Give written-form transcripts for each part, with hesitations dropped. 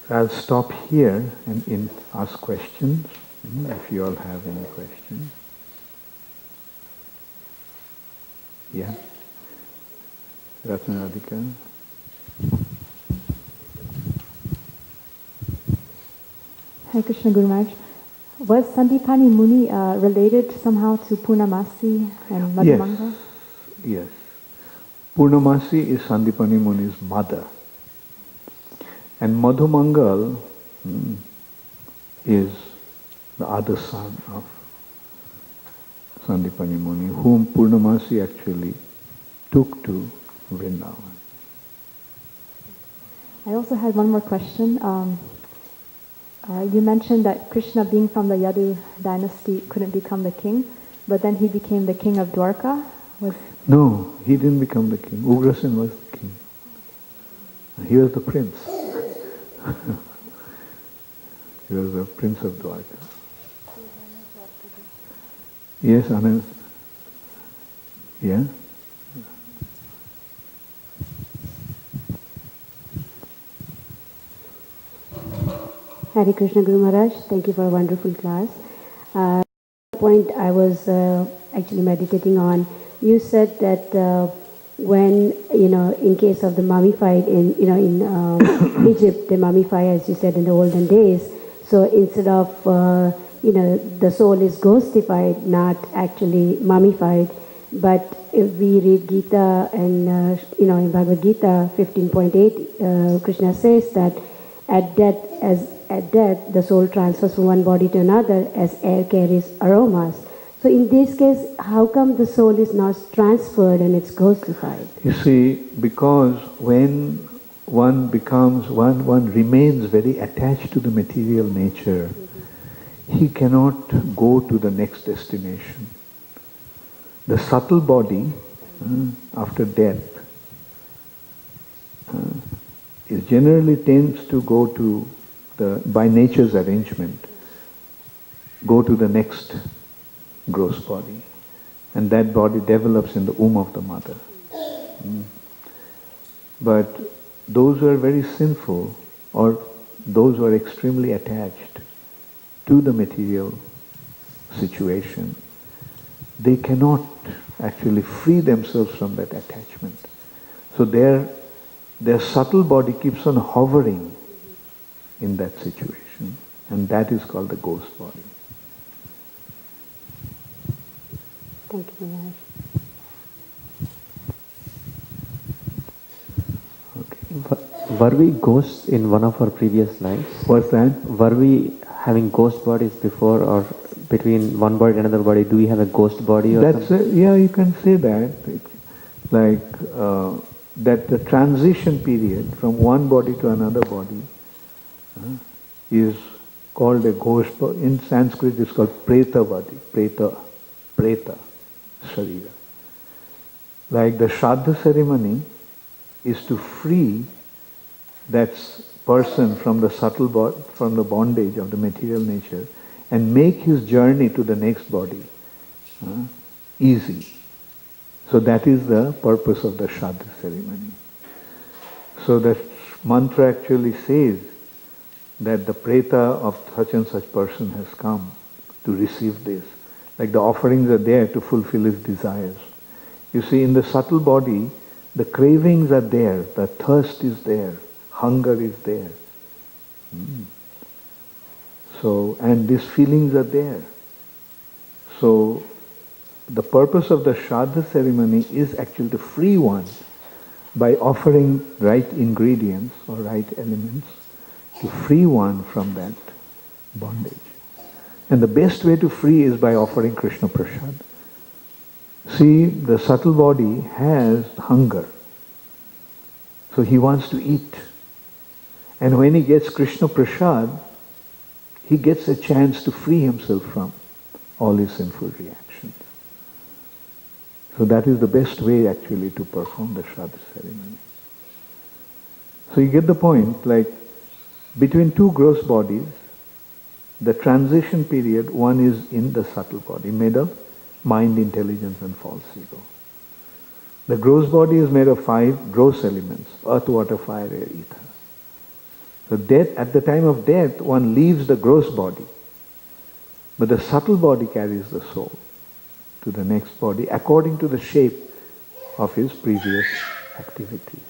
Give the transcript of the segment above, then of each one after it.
I'll stop here and ask questions, if you all have any questions. Yeah. Ratnadika. Hare Krishna Guru Maharaj. Was Sandipani Muni related somehow to Purnamasi and Madhumanga? Yes. Purnamasi is Sandipani Muni's mother. And Madhumangal is the other son of Sandipani Muni, whom Purnamasi actually took to Vrindavan. I also had one more question. You mentioned that Krishna, being from the Yadu dynasty, couldn't become the king, but then he became the king of Dwarka? No, he didn't become the king. Ugrasen was the king. He was the prince. He was the prince of Dwarka. Yes, Anand. Yeah? Hare Krishna Guru Maharaj, thank you for a wonderful class. Point I was actually meditating on, you said that when, in case of the mummified in Egypt, they mummify, as you said, in the olden days. So instead of, the soul is ghostified, not actually mummified. But if we read Gita and, in Bhagavad Gita 15.8, Krishna says that at death, the soul transfers from one body to another as air carries aromas. So in this case, how come the soul is not transferred and it's ghostified? You see, because when one remains very attached to the material nature, he cannot go to the next destination. The subtle body, after death, it generally tends to go to by nature's arrangement, go to the next gross body. And that body develops in the womb of the mother. But those who are very sinful, or those who are extremely attached to the material situation, they cannot actually free themselves from that attachment. So their subtle body keeps on hovering in that situation, and that is called the ghost body. Thank you, Maharaj. Okay. Were we ghosts in one of our previous lives? What's that? Were we having ghost bodies before, or between one body and another body? Do we have a ghost body? Or yeah, you can say that. Like that the transition period from one body to another body is called a ghost body. In Sanskrit it's called preta body, preta sharira. Like the Shraddha ceremony is to free that person from the subtle from the bondage of the material nature and make his journey to the next body easy. So that is the purpose of the Shraddha ceremony. So the mantra actually says that the preta of such and such person has come to receive this. Like the offerings are there to fulfill his desires. You see, in the subtle body, the cravings are there, the thirst is there, hunger is there. So, and these feelings are there. So, the purpose of the Shraddha ceremony is actually to free one by offering right ingredients or right elements to free one from that bondage. And the best way to free is by offering Krishna Prasad. See, the subtle body has hunger. So he wants to eat. And when he gets Krishna Prasad, he gets a chance to free himself from all his sinful reactions. So that is the best way actually to perform the Shraddha ceremony. So you get the point, like between two gross bodies, the transition period, one is in the subtle body, made of mind, intelligence and false ego. The gross body is made of 5 gross elements, earth, water, fire, air, ether. So death, at the time of death, one leaves the gross body. But the subtle body carries the soul to the next body according to the shape of his previous activities.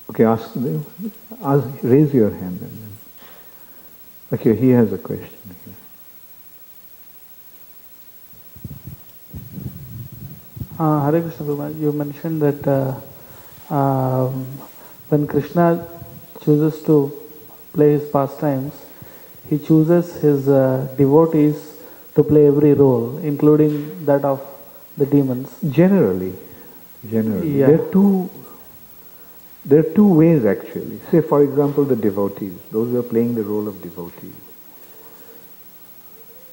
Okay, raise your hand. And then. Okay, he has a question here. Hare Krishna Guru, you mentioned that when Krishna chooses to play his pastimes, he chooses his devotees to play every role, including that of the demons. Generally. Yeah. There are two ways actually. Say for example the devotees, those who are playing the role of devotees.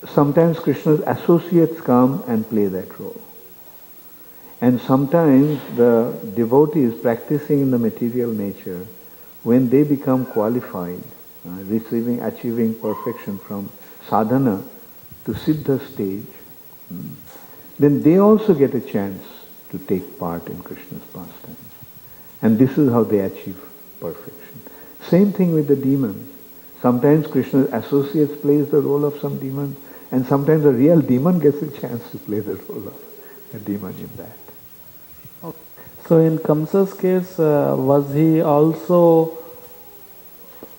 Sometimes Krishna's associates come and play that role. And sometimes the devotees practicing in the material nature, when they become qualified, achieving perfection from sadhana to siddha stage, then they also get a chance to take part in Krishna's pastimes. And this is how they achieve perfection. Same thing with the demons. Sometimes Krishna's associates plays the role of some demon, and sometimes a real demon gets a chance to play the role of a demon in that. Okay. So in Kamsa's case, was he also,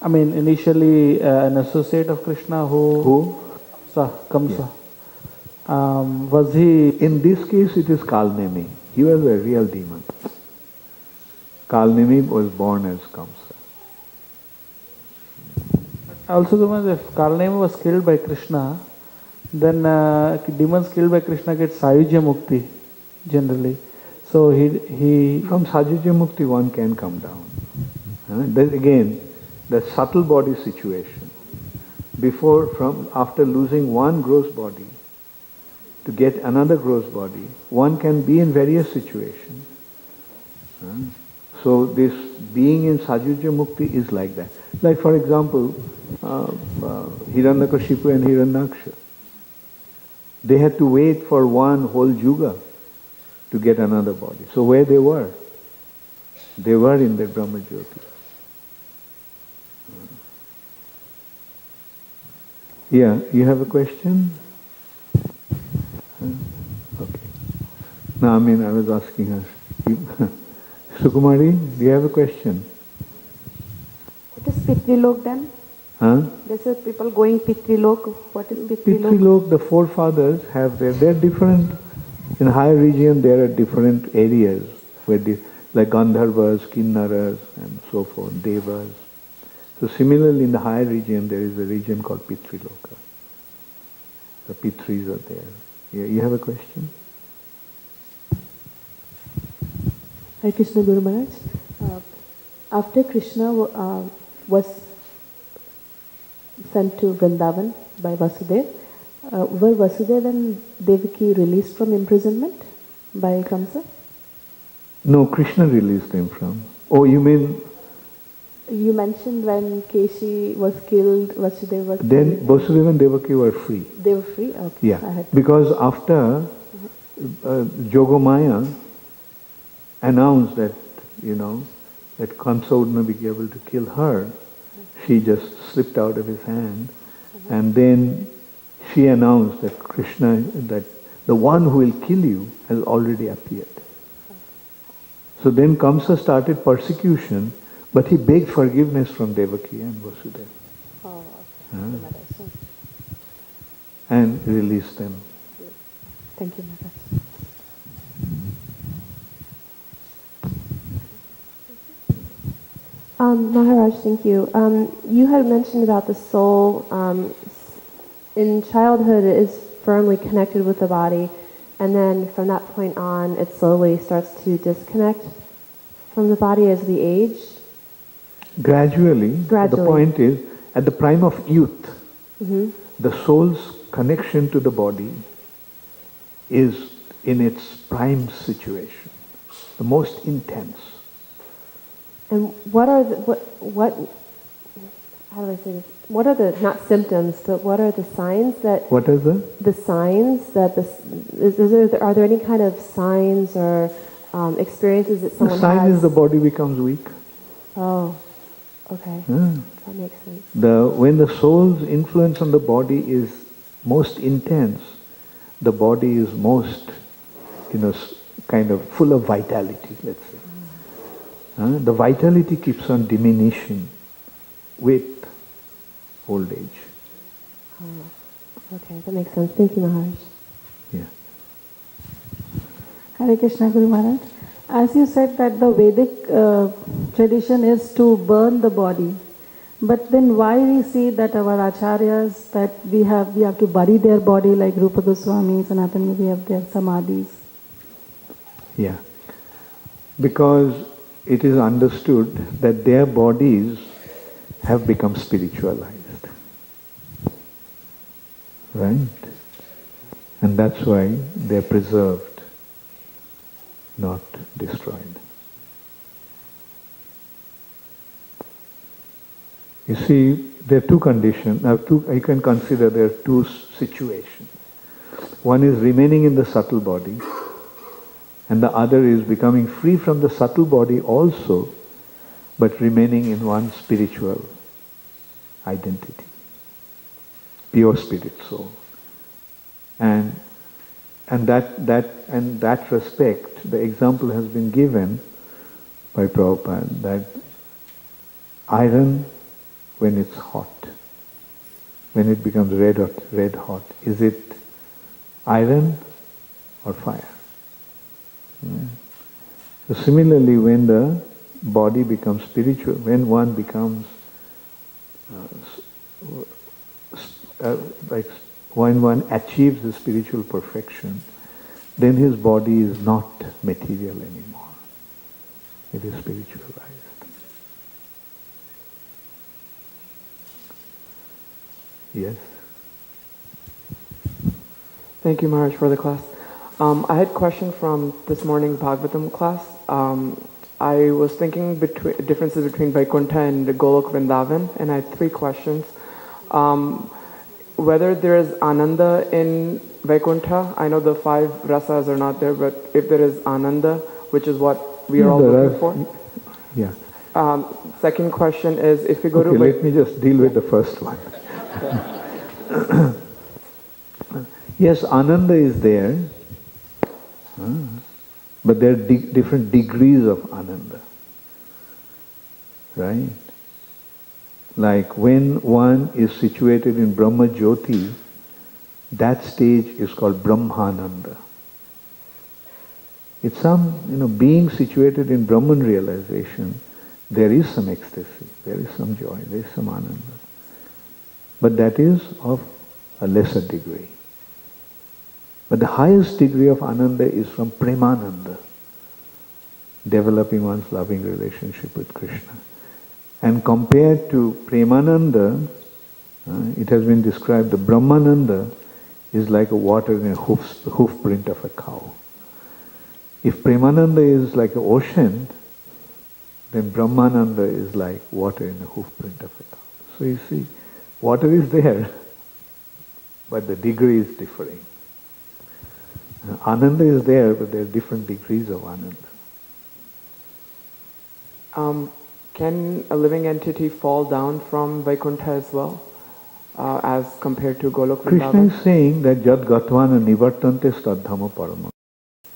initially an associate of Krishna Who? Kamsa. Was he... In this case it is Kalnemi. He was a real demon. Kalnemi was born as Kamsa. Also, if Kalnemi was killed by Krishna, then demons killed by Krishna get Sayujya Mukti, generally. So he From Sayujya Mukti one can come down. Then again, the subtle body situation. After losing one gross body, to get another gross body, one can be in various situations. So this being in Sayujya Mukti is like that. Like for example, Hiranyakashipu and Hiranyaksha. They had to wait for one whole yuga to get another body. So where they were? They were in the Brahma Jyoti. Yeah, you have a question? Okay. No, I was asking her. Sukumari, do you have a question? What is Pitrilok then? This is people going Pitrilok. What is Pitrilok? Pitrilok, the forefathers have they're different. In higher region there are different areas where like Gandharvas, Kinnaras and so forth, Devas. So similarly in the higher region there is a region called Pitriloka. The Pitris are there. Yeah, you have a question? Hare Krishna Guru Maharaj. After Krishna was sent to Vrindavan by Vasudeva, were Vasudeva and Devaki released from imprisonment by Kamsa? No, Krishna released them from. Oh, you mean... You mentioned when Keshi was killed, Vasudeva was Then killed. Vasudeva and Devaki were free. They were free? Okay. Yeah, because after Jogomaya announced that, that Kamsa would not be able to kill her, she just slipped out of his hand, and then she announced that Krishna, that the one who will kill you has already appeared. So then Kamsa started persecution, but he begged forgiveness from Devaki and Vasudeva. Oh, okay. And released them. Thank you, Maharaj. Maharaj, thank you. You had mentioned about the soul. In childhood, it is firmly connected with the body, and then from that point on, it slowly starts to disconnect from the body as we age. Gradually. The point is, at the prime of youth, the soul's connection to the body is in its prime situation, the most intense. And what are how do I say this? What are the, not symptoms, but what are the signs that... What is it? The signs that are there any kind of signs or experiences that The someone sign has. is the body becomes weak. Oh, okay. Yeah. That makes sense. When the soul's influence on the body is most intense, the body is most, kind of full of vitality, let's say. The vitality keeps on diminishing with old age. Oh, okay, that makes sense. Thank you, Maharaj. Yeah. Hare Krishna Guru Maharaj. As you said that the Vedic tradition is to burn the body, but then why we see that our acharyas that we have to bury their body like Rupa Goswami, Sanatana, we have their samadhis. Yeah. Because it is understood that their bodies have become spiritualized. Right? And that's why they're preserved, not destroyed. You see, there are two conditions. You can consider there are two situations. One is remaining in the subtle body, and the other is becoming free from the subtle body also, but remaining in one's spiritual identity, pure spirit soul. And that respect, the example has been given by Prabhupada that iron, when it's hot, when it becomes red hot, is it iron or fire? Yeah. So similarly, when the body becomes spiritual, when one becomes when one achieves the spiritual perfection, then his body is not material anymore. It is spiritualized. Yes. Thank you, Maharaj, for the class. I had a question from this morning's Bhagavatam class. I was thinking differences between Vaikuntha and the Golok Vrindavan, and I had three questions. Whether there is Ananda in Vaikuntha, I know the 5 rasas are not there, but if there is Ananda, which is what we are all looking for. Yeah. Second question is, if we go to... let me just deal with the first one. Yes, Ananda is there, but there are different degrees of Ananda. Right? Like when one is situated in Brahma Jyoti, that stage is called Brahmananda. It's some, being situated in Brahman realization, there is some ecstasy, there is some joy, there is some Ananda. But that is of a lesser degree. But the highest degree of Ananda is from Premananda, developing one's loving relationship with Krishna. And compared to Premananda, it has been described, the Brahmananda is like a water in a hoof print of a cow. If Premananda is like an ocean, then Brahmananda is like water in a hoof print of a cow. So you see, water is there, but the degree is differing. Ananda is there, but there are different degrees of Ananda. Can a living entity fall down from Vaikuntha as well, as compared to Golok Krishna Vrindavan? is saying that Jad Gatvana Nivartante Stadhama Parama.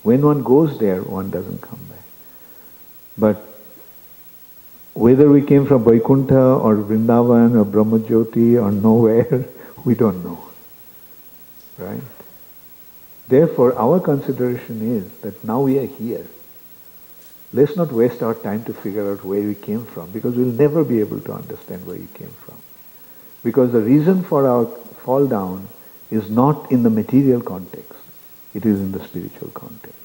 When one goes there, one doesn't come back. But whether we came from Vaikuntha or Vrindavan or Brahmajyoti or nowhere, we don't know. Right? Therefore, our consideration is that now we are here. Let's not waste our time to figure out where we came from, because we'll never be able to understand where we came from. Because the reason for our fall down is not in the material context, it is in the spiritual context.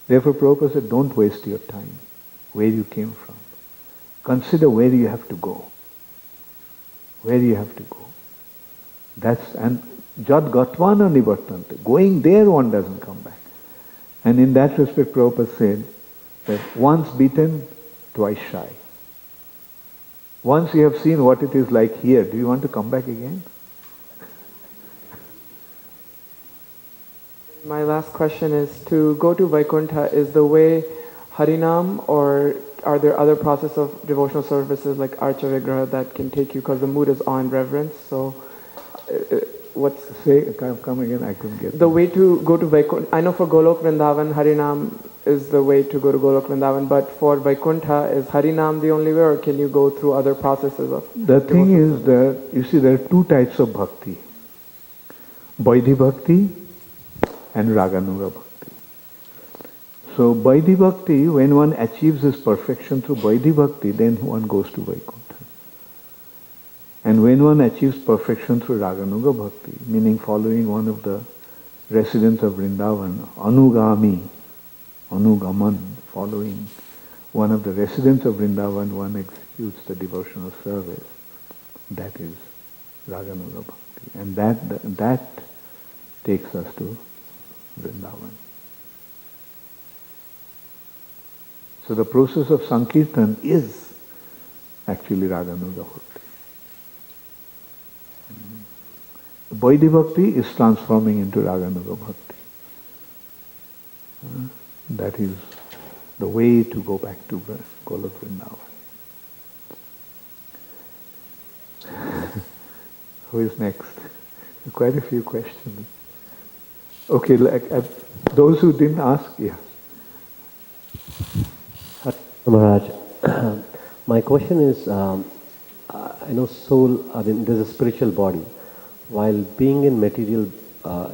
Therefore, Prabhupada said, don't waste your time where you came from. Consider where you have to go. Where you have to go. And Jad Gatvana Nivartante. Going there, one doesn't come back. And in that respect, Prabhupada said that once beaten, twice shy. Once you have seen what it is like here, do you want to come back again? My last question is, to go to Vaikuntha, is the way Harinam, or are there other process of devotional services like Archa Vigraha that can take you, because the mood is awe and reverence? So what's... Say, come again, I couldn't get the way to go to Vaikuntha? I know for Golok Vrindavan, Harinam is the way to go to Golok Vrindavan, but for Vaikuntha, is Harinam the only way, or can you go through other processes of... The thing is that, you see, there are two types of bhakti. Vaidhi bhakti and Raganuga bhakti. So Vaidhi bhakti, when one achieves this perfection through Vaidhi bhakti, then one goes to Vaikuntha. And when one achieves perfection through Raganuga bhakti, meaning following one of the residents of Vrindavan, Anugami, Anugaman, following one of the residents of Vrindavan, one executes the devotional service. That is Raganuga bhakti. And that takes us to Vrindavan. So the process of Sankirtan is actually Raganuga bhakti. Vaidhi bhakti is transforming into Raganuga bhakti. That is the way to go back to Golok Vrindavan. Who is next? Quite a few questions. Okay, those who didn't ask, yeah. Maharaj, my question is, I know soul, there's a spiritual body. While being in material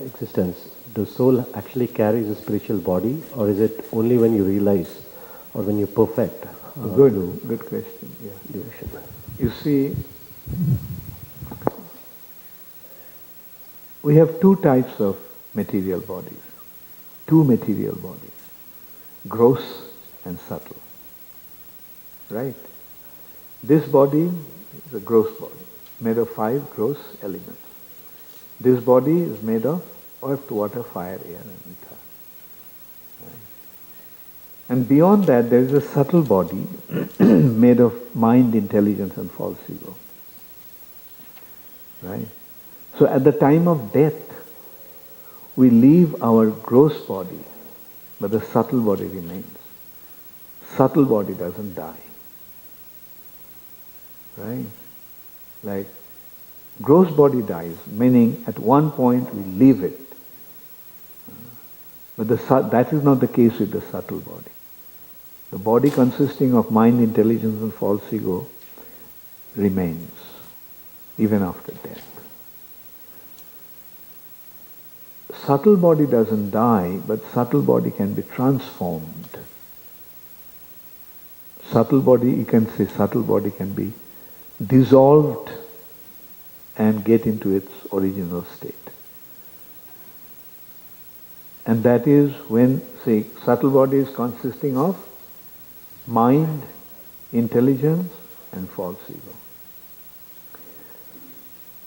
existence, the soul actually carries a spiritual body, or is it only when you realize or when you perfect? Good question. Yeah. Devotion. You see, we have two types of material bodies. Two material bodies. Gross and subtle. Right? This body is a gross body, made of 5 gross elements. This body is made of earth, water, fire, air and ether. Right? And beyond that there is a subtle body made of mind, intelligence and false ego. Right? So at the time of death, we leave our gross body, but the subtle body remains. Subtle body doesn't die. Right? Like, gross body dies, meaning at one point we leave it. But that is not the case with the subtle body. The body consisting of mind, intelligence and false ego remains, even after death. Subtle body doesn't die, but subtle body can be transformed. Subtle body, you can say subtle body can be dissolved and get into its original state. And that is when, say, subtle body is consisting of mind, intelligence and false ego.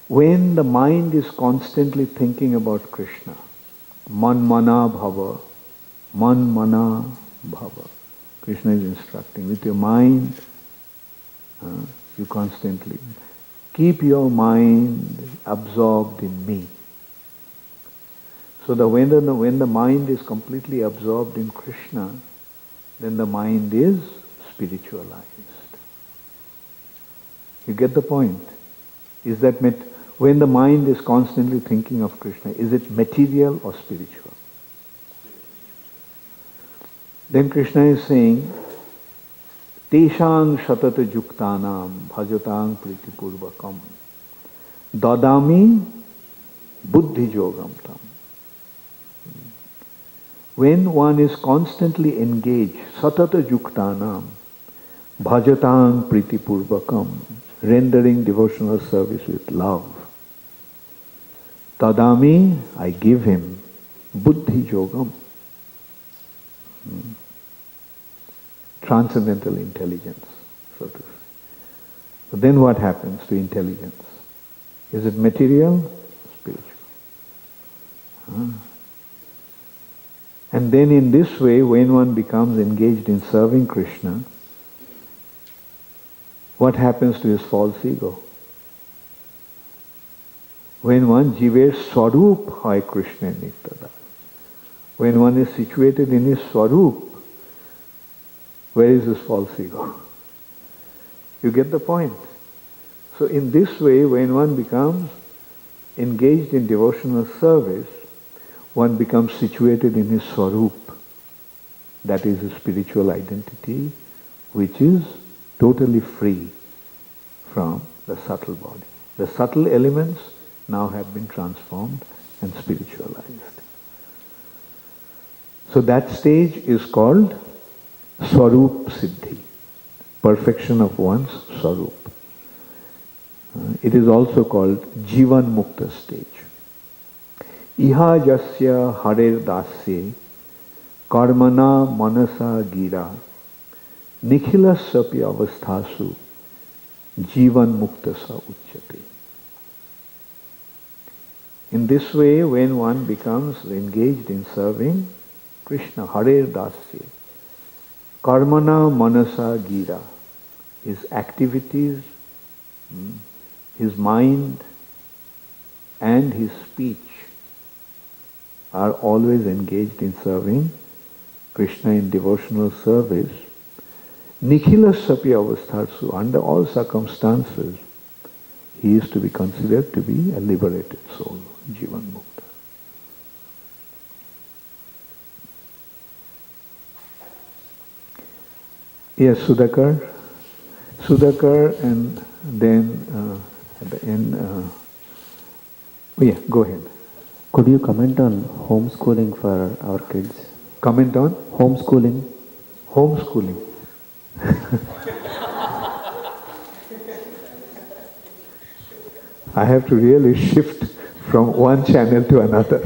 When the mind is constantly thinking about Krishna, man mana bhava, man mana bhava. Krishna is instructing, with your mind, you constantly keep your mind absorbed in me. So that when the mind is completely absorbed in Krishna, then the mind is spiritualized. You get the point? Is that when the mind is constantly thinking of Krishna, is it material or spiritual? Then Krishna is saying, Teshang shatata yuktanam bhajatam pritipurvakam dadami buddhi yogam tam. When one is constantly engaged, satata yuktanam bhajatam pritipurvakam, rendering devotional service with love, tadami, I give him buddhi yogam, transcendental intelligence, so to say. So then what happens to intelligence? Is it material? Spiritual. And then in this way, when one becomes engaged in serving Krishna, what happens to his false ego? When one jiver swarup hai Krishna nittada. when one is situated in his Swarup, where is this false ego? You get the point? So in this way, when one becomes engaged in devotional service, one becomes situated in his Swarup. That is a spiritual identity which is totally free from the subtle body. The subtle elements now have been transformed and spiritualized. So that stage is called Swarup Siddhi, perfection of one's Swarup. It is also called Jivan Mukta stage. Iha jasya harer dasye karmana manasa gira nikhilasyapi avasthasu jivan muktasa uchyate. In this way, when one becomes engaged in serving Krishna, harer dasye, karmana manasa gira, his activities, his mind and his speech are always engaged in serving Krishna in devotional service. Nikhila sapi avastharsu, under all circumstances, he is to be considered to be a liberated soul, Jivan Mukta. Yes, Sudhakar. Sudhakar, and then at the end, yeah, go ahead. Could you comment on homeschooling for our kids? Comment on? Homeschooling. Homeschooling. I have to really shift from one channel to another.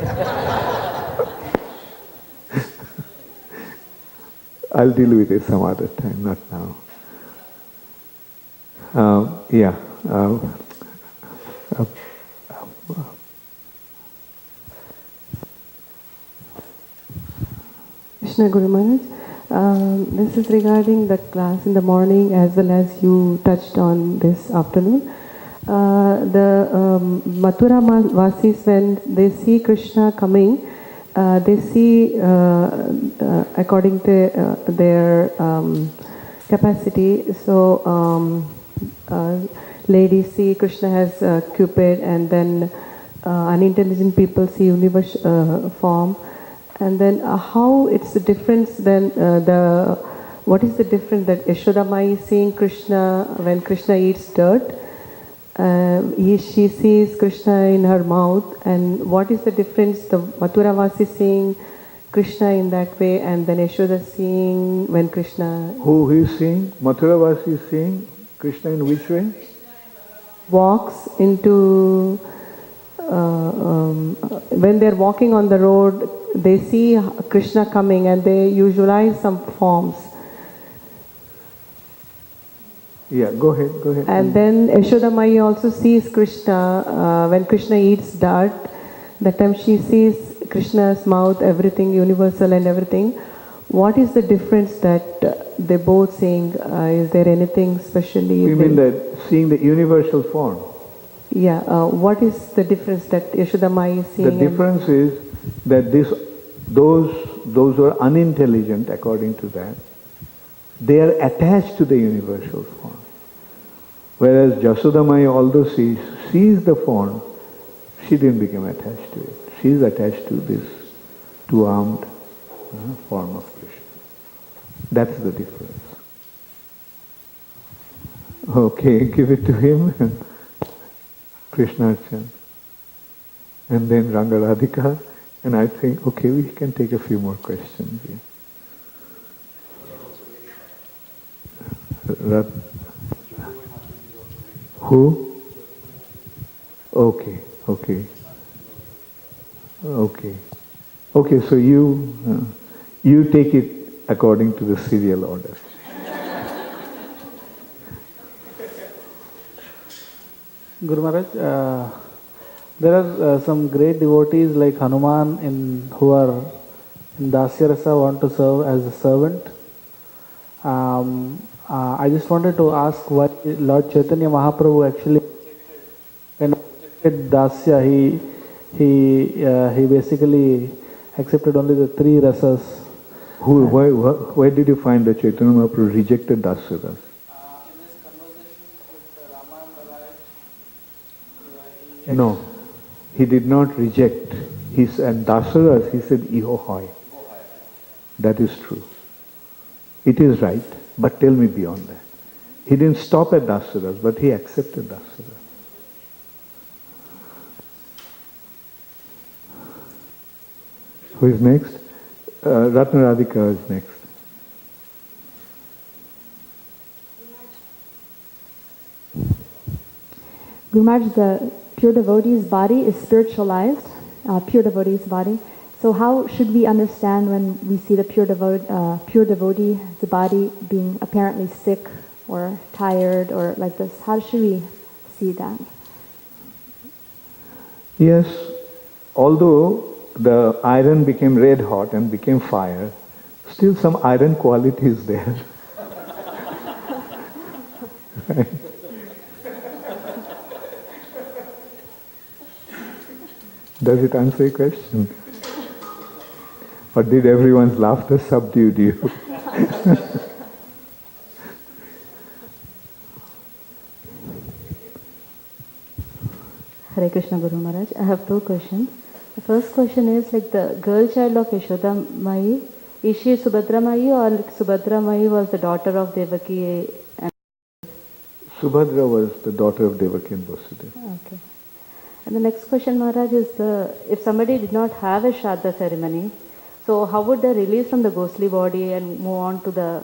I'll deal with it some other time, not now. Yeah. Krishna Guru Maharaj, this is regarding the class in the morning as well as you touched on this afternoon. The Mathura Vasis, when they see Krishna coming, they see according to their capacity. So ladies see Krishna as Cupid, and then unintelligent people see universe form. And then how it's the difference then, what is the difference that Yashodamai is seeing Krishna when Krishna eats dirt? She sees Krishna in her mouth, and what is the difference the Mathuravasi seeing Krishna in that way, and then Yashoda seeing when Krishna... Who is seeing? Mathuravasi is seeing Krishna in which way? Walks into... when they're walking on the road, they see Krishna coming and they visualize some forms. Yeah, go ahead, go ahead. And then Yashoda Mai also sees Krishna when Krishna eats dirt. That time she sees Krishna's mouth, everything universal and everything. What is the difference that they both seeing? Is there anything specially? You mean that seeing the universal form? Yeah. What is the difference that Yashoda Mai is seeing? The difference is that those who are unintelligent, according to that, they are attached to the universal form. Whereas Jasodamai, although she sees the form, she didn't become attached to it. She is attached to this two-armed form of Krishna. That's the difference. Okay, give it to him. Krishna Archan. And then Rangaradhika. And I think, okay, we can take a few more questions here. Who? Okay, okay. Okay. Okay, so you take it according to the serial order. Guru Maharaj, there are some great devotees like Hanuman who are in Dasya Rasa, want to serve as a servant. I just wanted to ask why Lord Chaitanya Mahaprabhu actually, when rejected Dasya, he basically accepted only the three rasas. Where did you find that Chaitanya Mahaprabhu rejected Dasuras? No, he did not reject. He said Dasuras, he said Iho hoy. That is true. It is right, but tell me beyond that. He didn't stop at Dasuras, but he accepted Dasuras. Who is next? Ratna Radhika is next. Guru Maharaj, the pure devotee's body is spiritualized, pure devotee's body. So how should we understand when we see the pure devotee, the body being apparently sick or tired or like this? How should we see that? Yes, although the iron became red hot and became fire, still some iron quality is there. Right? Does it answer your question? Or did everyone's laughter subdue you? Hare Krishna Guru Maharaj. I have two questions. The first question is like the girl child of Yashoda Mai, is she Subhadra Mai or like Subhadra Mai was the daughter of Devaki? Subhadra was the daughter of Devaki and Vasudeva. Okay. And the next question, Maharaj, is if somebody did not have a Shraddha ceremony, so how would they release from the ghostly body and move on to the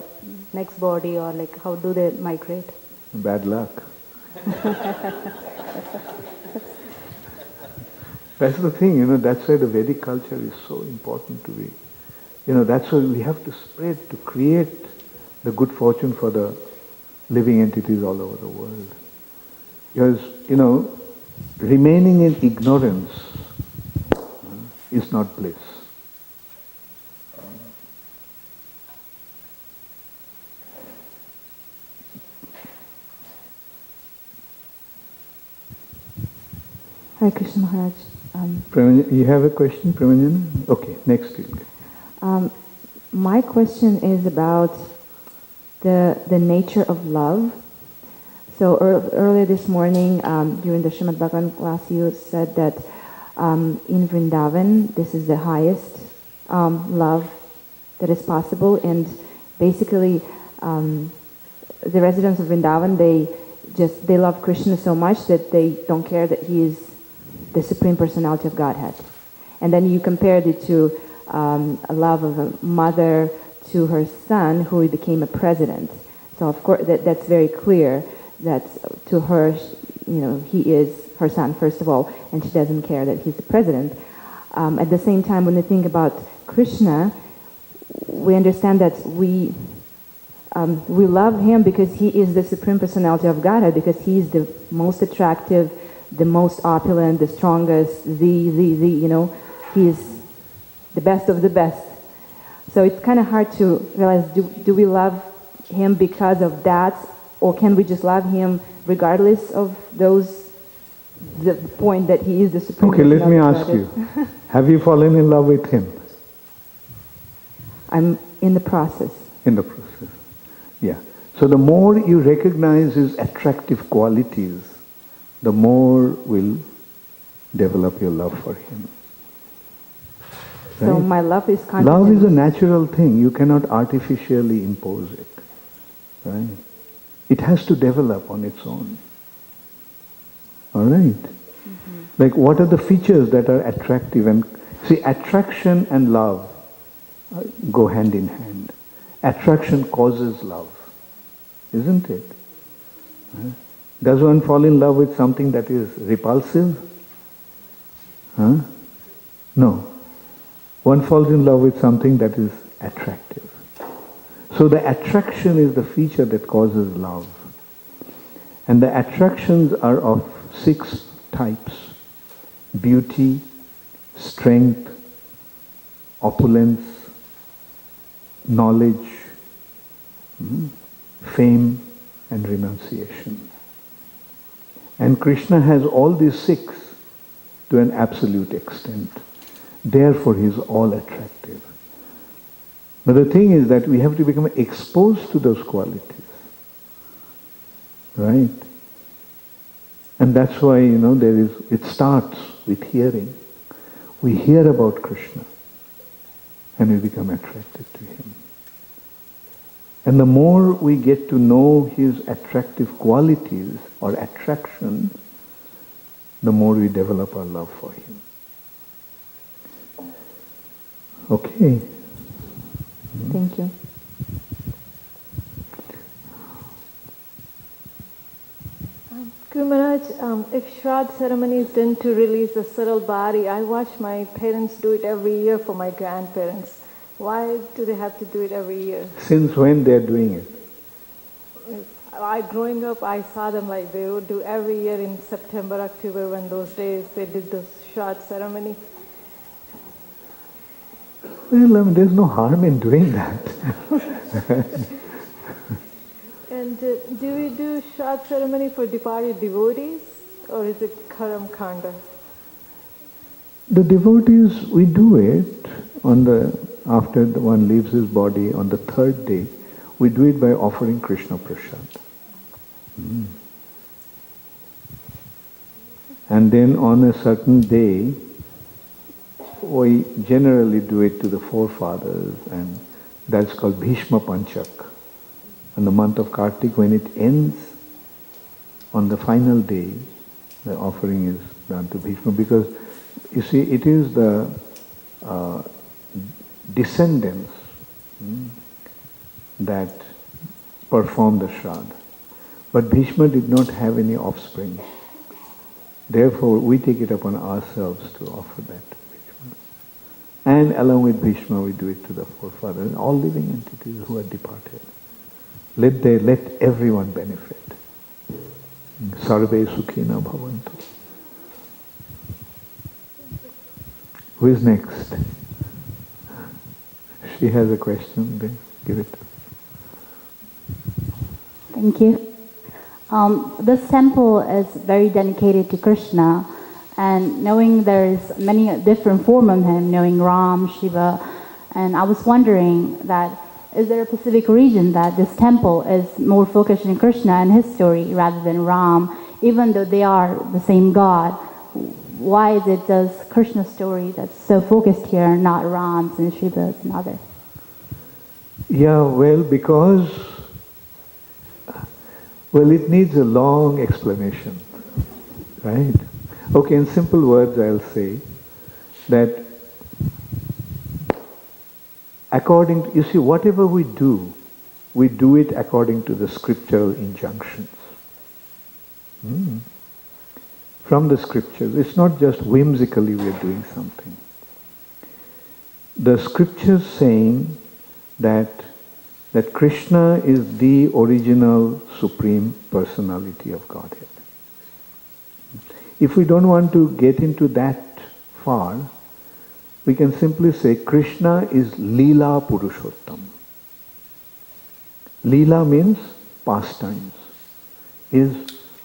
next body, or like how do they migrate? Bad luck. That's the thing, that's why the Vedic culture is so important to be. That's why we have to spread, to create the good fortune for the living entities all over the world. Because, remaining in ignorance is not bliss. Hare Krishna Maharaj. You have a question, Premanjana? Okay, next week. My question is about the nature of love. So earlier this morning, during the Srimad Bhagavatam class, you said that in Vrindavan, this is the highest love that is possible, and basically the residents of Vrindavan, they love Krishna so much that they don't care that he is the Supreme Personality of Godhead. And then you compared it to a love of a mother to her son who became a president. So of course that's very clear that to her, he is her son first of all, and she doesn't care that he's the president. At the same time, when we think about Krishna, we understand that we love him because he is the Supreme Personality of Godhead, because he is the most attractive, the most opulent, the strongest, he is the best of the best. So it's kind of hard to realize, do we love him because of that, or can we just love him regardless of the point that he is the Supreme Personality? Okay, let me ask you, have you fallen in love with him? I'm in the process. In the process, yeah. So the more you recognize his attractive qualities, the more will develop your love for him. Right? So my love is constant. Love is a natural thing. You cannot artificially impose it. Right? It has to develop on its own. All right? Mm-hmm. Like, what are the features that are attractive? And see, attraction and love go hand in hand. Attraction causes love, isn't it? Does one fall in love with something that is repulsive? No. One falls in love with something that is attractive. So the attraction is the feature that causes love. And the attractions are of 6 types: beauty, strength, opulence, knowledge, fame, and renunciation. And Krishna has all these 6 to an absolute extent. Therefore he is all attractive. But the thing is that we have to become exposed to those qualities. Right? And that's why, it starts with hearing. We hear about Krishna and we become attracted to him. And the more we get to know his attractive qualities or attractions, the more we develop our love for him. Okay. Thank you. Guru Maharaj, if Shraddha ceremony is done to release the subtle body, I watch my parents do it every year for my grandparents. Why do they have to do it every year? Since when they are doing it? Growing up, I saw them like they would do every year in September, October, when those days they did the Shraddha ceremony. Well, there's no harm in doing that. And do we do Shraddha ceremony for departed devotees, or is it Karam Kanda? The devotees, we do it after the one leaves his body on the third day. We do it by offering Krishna Prasad. And then on a certain day, we generally do it to the forefathers, and that's called Bhishma Panchak. In the month of Kartik, when it ends on the final day, the offering is done to Bhishma, because you see, it is the descendants that perform the Shraddha. But Bhishma did not have any offspring. Therefore, we take it upon ourselves to offer that to Bhishma. And along with Bhishma, we do it to the forefathers, all living entities who are departed. Let everyone benefit. Sarve Sukhina Bhavantu. Who is next? She has a question. Then give it. Thank you. This temple is very dedicated to Krishna, and knowing there's many different forms of him, knowing Ram, Shiva, and I was wondering that is there a specific reason that this temple is more focused on Krishna and his story rather than Ram, even though they are the same God? Why is it just Krishna's story that's so focused here, not Ram's and Shiva's and others? Yeah, because it needs a long explanation, right? Okay, in simple words, I'll say that you see, whatever we do it according to the scriptural injunctions. From the scriptures. It's not just whimsically we are doing something. The scriptures saying that Krishna is the original supreme personality of Godhead. If we don't want to get into that far, we can simply say Krishna is Leela Purushottam. Leela means pastimes. His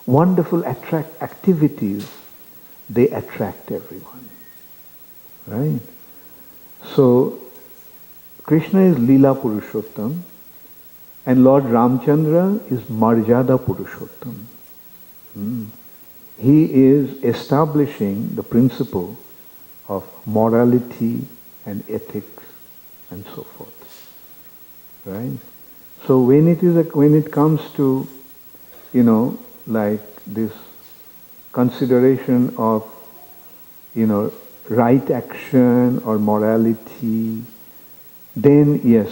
wonderful activities, they attract everyone. Right? So, Krishna is Leela Purushottam, and Lord Ramchandra is Marjada Purushottam. He is establishing the principle of morality and ethics and so forth. Right? So when it comes to, like this consideration of, right action or morality, then yes,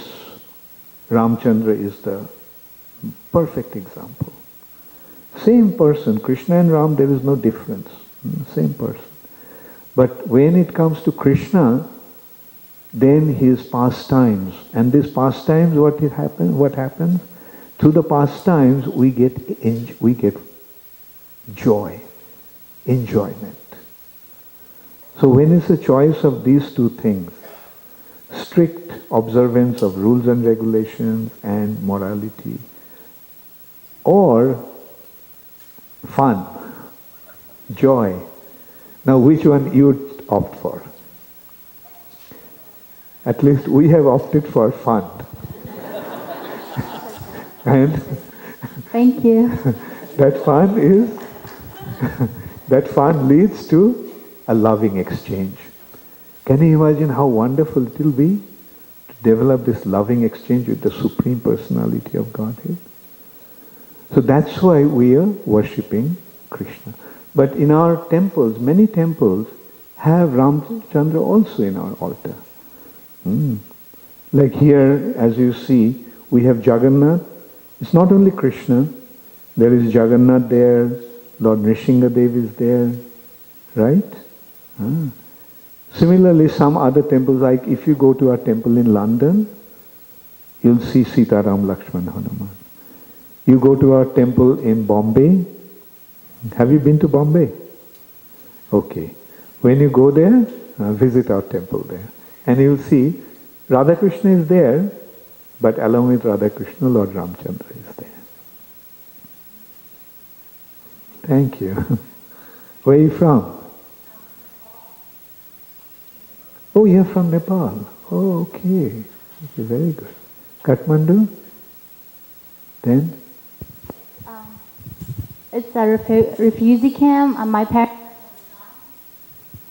Ramchandra is the perfect example. Same person, Krishna and Ram, there is no difference. Same person. But when it comes to Krishna, then his pastimes, and these pastimes, what happens? Through the pastimes, we get joy, enjoyment. So when it's a choice of these two things, strict observance of rules and regulations and morality, or fun, joy, now which one you would opt for? At least we have opted for fun. And Thank you. that fun is, that fun leads to a loving exchange. Can you imagine how wonderful it will be to develop this loving exchange with the Supreme Personality of Godhead? So that's why we are worshipping Krishna. But in our temples, many temples have Ramchandra also in our altar. Like here, as you see, we have Jagannath. It's not only Krishna. There is Jagannath there, Lord Nrsingadev is there, right? Similarly, some other temples, like if you go to a temple in London, you'll see Sita Ram Lakshman Hanuman. You go to our temple in Bombay. Have you been to Bombay? Okay. When you go there, visit our temple there. And you'll see Radha Krishna is there, but along with Radha Krishna, Lord Ramchandra is there. Thank you. Where are you from? Oh, you're from Nepal. Oh, okay. Okay, very good. Kathmandu? Then? It's a refugee camp. My parents,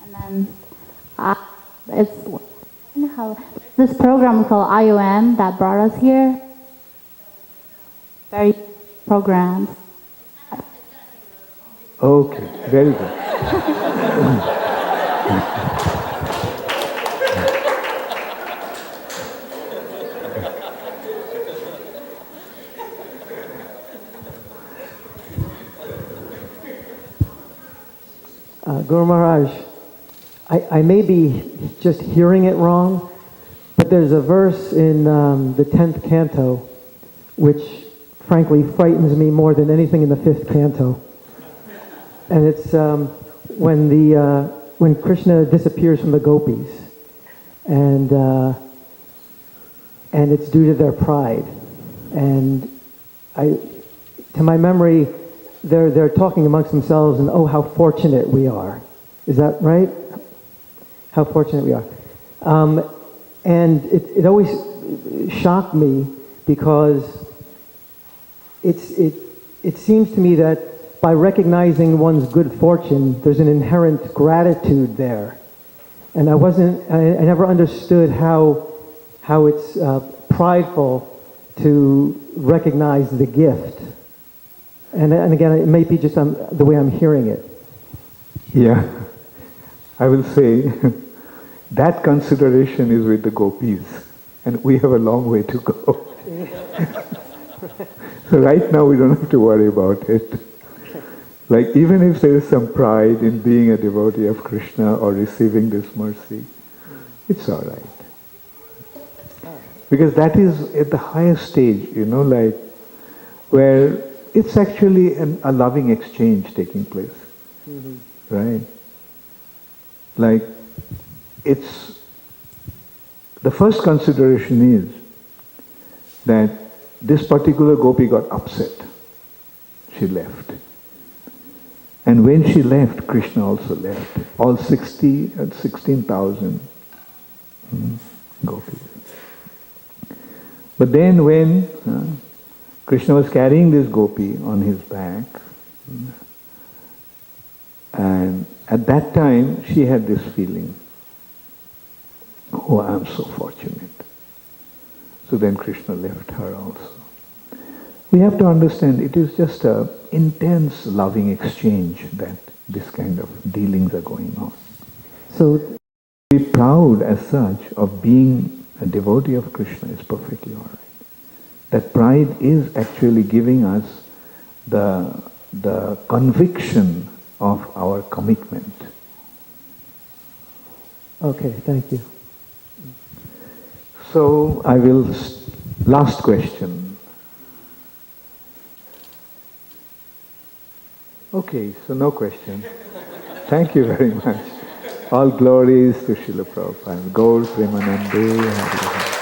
and then it's this program called IOM that brought us here. Very programs. Okay, very good. Guru Maharaj, I may be just hearing it wrong, but there's a verse in the 10th canto which frankly frightens me more than anything in the 5th canto. And it's when Krishna disappears from the gopis, and it's due to their pride. And to my memory, they're talking amongst themselves, and oh, how fortunate we are. Is that right? How fortunate we are. And it always shocked me because it seems to me that by recognizing one's good fortune, there's an inherent gratitude there. And I never understood how it's prideful to recognize the gift. And again, it may be just the way I'm hearing it. Yeah, I will say that consideration is with the gopis, and we have a long way to go. So right now we don't have to worry about it. Like even if there is some pride in being a devotee of Krishna or receiving this mercy, it's all right. Because that is at the highest stage, like where it's actually a loving exchange taking place, right? Like the first consideration is that this particular gopi got upset. She left. And when she left, Krishna also left. All 16,000 gopis. But then when Krishna was carrying this gopi on his back, and at that time she had this feeling, oh, I'm so fortunate. So then Krishna left her also. We have to understand it is just an intense loving exchange that this kind of dealings are going on. So be proud as such of being a devotee of Krishna is perfectly all right. That pride is actually giving us the conviction of our commitment. Okay, thank you. So I will, last question. Okay, so no question. Thank you very much. All glories to Srila Prabhupada. Gaur Premanande.